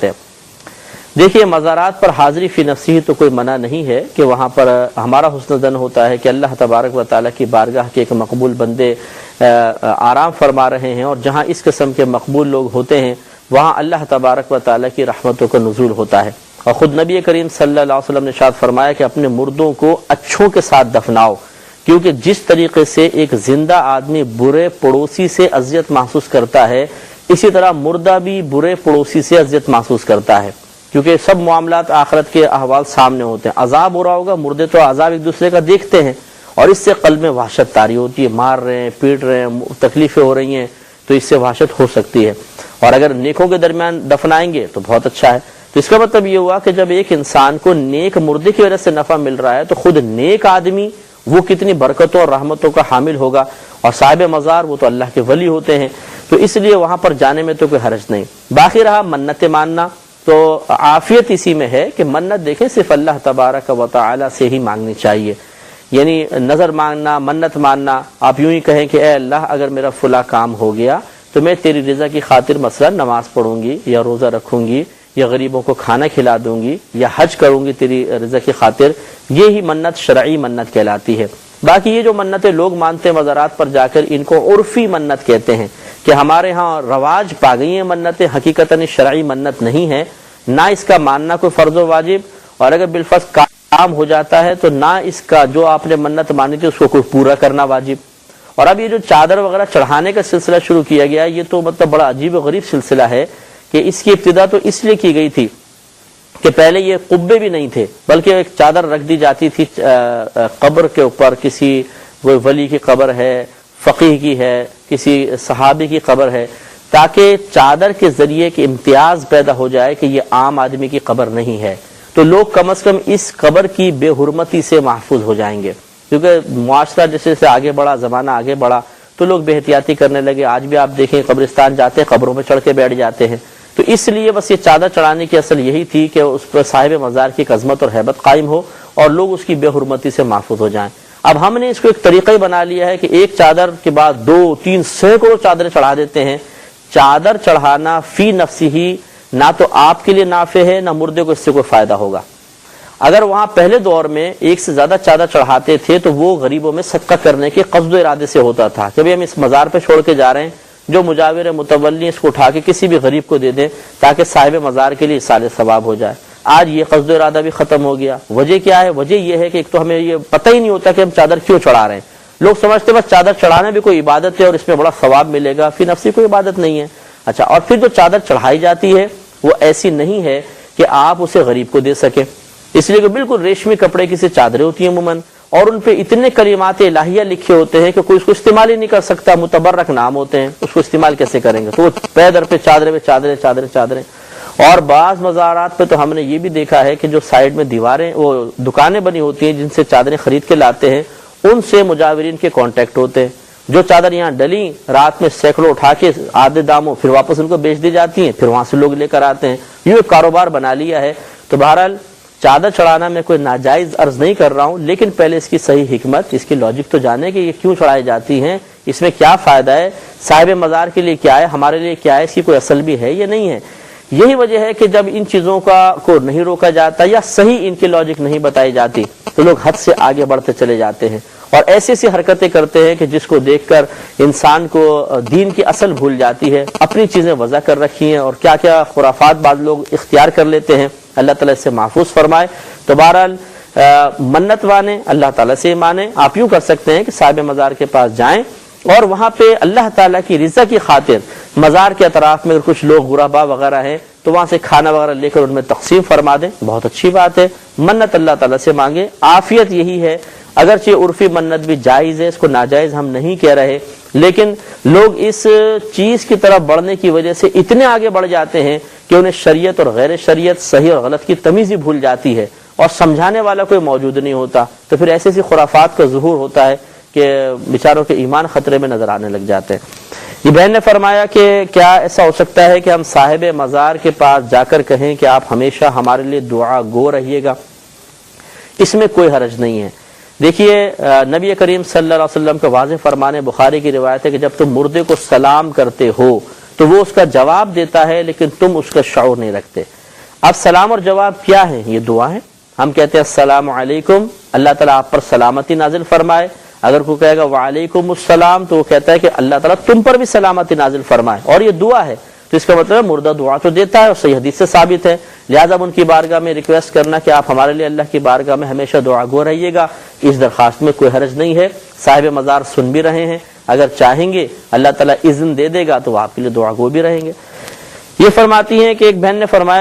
ہیں۔ دیکھیے مزارات پر حاضری فی نفسی تو کوئی منع نہیں ہے کہ وہاں پر ہمارا حسن ظن ہوتا ہے کہ اللہ تبارک و تعالیٰ کی بارگاہ کے ایک مقبول بندے آرام فرما رہے ہیں، اور جہاں اس قسم کے مقبول لوگ ہوتے ہیں وہاں اللہ تبارک و تعالیٰ کی رحمتوں کا نزول ہوتا ہے۔ اور خود نبی کریم صلی اللہ علیہ وسلم نے ارشاد فرمایا کہ اپنے مردوں کو اچھوں کے ساتھ دفناؤ، کیونکہ جس طریقے سے ایک زندہ آدمی برے پڑوسی سے اذیت محسوس کرتا ہے، اسی طرح مردہ بھی برے پڑوسی سے اذیت محسوس کرتا ہے، کیونکہ سب معاملات آخرت کے احوال سامنے ہوتے ہیں۔ عذاب ہو رہا ہوگا، مردے تو عذاب ایک دوسرے کا دیکھتے ہیں، اور اس سے قلب میں وحشت طاری ہوتی ہے، مار رہے ہیں، پیٹ رہے ہیں، تکلیفیں ہو رہی ہیں، تو اس سے وحشت ہو سکتی ہے۔ اور اگر نیکوں کے درمیان دفنائیں گے تو بہت اچھا ہے۔ تو اس کا مطلب یہ ہوا کہ جب ایک انسان کو نیک مردے کی وجہ سے نفع مل رہا ہے تو خود نیک آدمی وہ کتنی برکتوں اور رحمتوں کا حامل ہوگا، اور صاحب مزار وہ تو اللہ کے ولی ہوتے ہیں، تو اس لیے وہاں پر جانے میں تو کوئی حرج نہیں۔ باقی رہا منت ماننا، تو عافیت اسی میں ہے کہ منت دیکھیں صرف اللہ تبارک و تعالی سے ہی مانگنی چاہیے، یعنی نظر مانگنا، منت ماننا، آپ یوں ہی کہیں کہ اے اللہ اگر میرا فلاں کام ہو گیا تو میں تیری رضا کی خاطر مثلا نماز پڑھوں گی یا روزہ رکھوں گی یا غریبوں کو کھانا کھلا دوں گی یا حج کروں گی تیری رضا کی خاطر، یہی منت شرعی منت کہلاتی ہے۔ باقی یہ جو منتیں لوگ مانتے ہیں مزارات پر جا کر، ان کو عرفی منت کہتے ہیں کہ ہمارے ہاں رواج پا گئی ہیں منتیں، حقیقتاً شرعی منت نہیں ہے، نہ اس کا ماننا کوئی فرض و واجب، اور اگر بالفرض کام ہو جاتا ہے تو نہ اس کا جو آپ نے منت مانی تھی اس کو کوئی پورا کرنا واجب۔ اور اب یہ جو چادر وغیرہ چڑھانے کا سلسلہ شروع کیا گیا، یہ تو مطلب بڑا عجیب و غریب سلسلہ ہے کہ اس کی ابتدا تو اس لیے کی گئی تھی کہ پہلے یہ قبے بھی نہیں تھے، بلکہ ایک چادر رکھ دی جاتی تھی قبر کے اوپر، کسی ولی کی قبر ہے، فقیہ کی ہے، کسی صحابی کی قبر ہے، تاکہ چادر کے ذریعے کہ امتیاز پیدا ہو جائے کہ یہ عام آدمی کی قبر نہیں ہے، تو لوگ کم از کم اس قبر کی بے حرمتی سے محفوظ ہو جائیں گے۔ کیونکہ معاشرہ جیسے جیسے آگے بڑھا، زمانہ آگے بڑھا، تو لوگ بے احتیاطی کرنے لگے۔ آج بھی آپ دیکھیں قبرستان جاتے ہیں، قبروں میں چڑھ کے بیٹھ جاتے ہیں، تو اس لیے بس یہ چادر چڑھانے کی اصل یہی تھی کہ اس پر صاحب مزار کی عظمت اور ہیبت قائم ہو اور لوگ اس کی بے حرمتی سے محفوظ ہو جائیں۔ اب ہم نے اس کو ایک طریقہ ہی بنا لیا ہے کہ ایک چادر کے بعد 2، 3 سینکڑوں چادریں چڑھا دیتے ہیں۔ چادر چڑھانا فی نفسی ہی نہ تو آپ کے لیے نافع ہے، نہ مردے کو اس سے کوئی فائدہ ہوگا۔ اگر وہاں پہلے دور میں ایک سے زیادہ چادر چڑھاتے تھے تو وہ غریبوں میں صدقہ کرنے کے قصد و ارادے سے ہوتا تھا کہ ہم اس مزار پہ چھوڑ کے جا رہے ہیں، جو مجاور متولی اس کو اٹھا کے کسی بھی غریب کو دے دیں تاکہ صاحب مزار کے لیے اصال ثواب ہو جائے۔ آج یہ قصد و ارادہ بھی ختم ہو گیا۔ وجہ کیا ہے؟ وجہ یہ ہے کہ ایک تو ہمیں یہ پتہ ہی نہیں ہوتا کہ ہم چادر کیوں چڑھا رہے ہیں۔ لوگ سمجھتے بس چادر چڑھانا بھی کوئی عبادت ہے اور اس میں بڑا ثواب ملے گا، فی نفسی کوئی عبادت نہیں ہے۔ اچھا، اور پھر جو چادر چڑھائی جاتی ہے وہ ایسی نہیں ہے کہ آپ اسے غریب کو دے سکیں، اس لیے کہ بالکل ریشمی کپڑے کی سے چادریں ہوتی ہیں عموماً، اور ان پہ اتنے کلمات الہیہ لکھے ہوتے ہیں کہ کوئی اس کو استعمال ہی نہیں کر سکتا، متبرک نام ہوتے ہیں، اس کو استعمال کیسے کریں گے؟ تو وہ پے در پہ چادریں پہ چادریں چادریں چادریں۔ اور بعض مزارات پہ تو ہم نے یہ بھی دیکھا ہے کہ جو سائیڈ میں دیواریں وہ دکانیں بنی ہوتی ہیں جن سے چادریں خرید کے لاتے ہیں، ان سے مجاورین کے کانٹیکٹ ہوتے ہیں۔ جو چادر یہاں ڈلی رات میں سینکڑوں اٹھا کے آدھے داموں پھر واپس ان کو بیچ دی جاتی ہیں، پھر وہاں سے لوگ لے کر آتے ہیں، یہ ایک کاروبار بنا لیا ہے۔ تو بہرحال چادر چڑھانا میں کوئی ناجائز عرض نہیں کر رہا ہوں، لیکن پہلے اس کی صحیح حکمت، اس کی لاجک تو جانے کہ یہ کیوں چڑھائی جاتی ہیں، اس میں کیا فائدہ ہے، صاحب مزار کے لیے کیا ہے، ہمارے لیے کیا ہے، اس کی کوئی اصل بھی ہے یا نہیں ہے۔ یہی وجہ ہے کہ جب ان چیزوں کو نہیں روکا جاتا یا صحیح ان کی لاجک نہیں بتائی جاتی تو لوگ حد سے آگے بڑھتے چلے جاتے ہیں اور ایسی ایسی حرکتیں کرتے ہیں کہ جس کو دیکھ کر انسان کو دین کی اصل بھول جاتی ہے۔ اپنی چیزیں وضع کر رکھی ہیں اور کیا کیا خرافات بعض لوگ اختیار کر لیتے ہیں، اللہ تعالیٰ سے محفوظ فرمائے۔ تو بہرحال منت مانے، اللہ تعالیٰ سے مانے۔ آپ یوں کر سکتے ہیں کہ صاحب مزار کے پاس جائیں اور وہاں پہ اللہ تعالیٰ کی رضا کی خاطر مزار کے اطراف میں کچھ لوگ غربا وغیرہ ہیں تو وہاں سے کھانا وغیرہ لے کر ان میں تقسیم فرما دیں، بہت اچھی بات ہے۔ منت اللہ تعالیٰ سے مانگے، عافیت یہی ہے۔ اگرچہ عرفی منت بھی جائز ہے، اس کو ناجائز ہم نہیں کہہ رہے، لیکن لوگ اس چیز کی طرف بڑھنے کی وجہ سے اتنے آگے بڑھ جاتے ہیں کہ انہیں شریعت اور غیر شریعت، صحیح اور غلط کی تمیز ہی بھول جاتی ہے اور سمجھانے والا کوئی موجود نہیں ہوتا، تو پھر ایسی ایسی خرافات کا ظہور ہوتا ہے کہ بیچاروں کے ایمان خطرے میں نظر آنے لگ جاتے ہیں۔ یہ بہن نے فرمایا کہ کیا ایسا ہو سکتا ہے کہ ہم صاحب مزار کے پاس جا کر کہیں کہ آپ ہمیشہ ہمارے لیے دعا گو رہیے گا؟ اس میں کوئی حرج نہیں ہے۔ دیکھیے نبی کریم صلی اللہ علیہ وسلم کا واضح فرمان بخاری کی روایت ہے کہ جب تم مردے کو سلام کرتے ہو تو وہ اس کا جواب دیتا ہے لیکن تم اس کا شعور نہیں رکھتے۔ اب سلام اور جواب کیا ہے؟ یہ دعا ہے۔ ہم کہتے ہیں السلام علیکم، اللہ تعالیٰ آپ پر سلامتی نازل فرمائے۔ اگر کوئی کہے گا وعلیکم السلام تو وہ کہتا ہے کہ اللہ تعالیٰ تم پر بھی سلامتی نازل فرمائے، اور یہ دعا ہے۔ تو اس کا مطلب ہے مردہ دعا تو دیتا ہے اور صحیح حدیث سے ثابت ہے، لہٰذا اب ان کی بارگاہ میں ریکویسٹ کرنا کہ آپ ہمارے لیے اللہ کی بارگاہ میں ہمیشہ دعا گو رہیے گا، اس درخواست میں کوئی حرج نہیں ہے۔ صاحب مزار سن بھی رہے ہیں، اگر چاہیں گے اللہ تعالیٰ اذن دے دے گا تو وہ آپ کے لیے دعا گو بھی رہیں گے۔ یہ فرماتی ہیں کہ ایک بہن نے فرمایا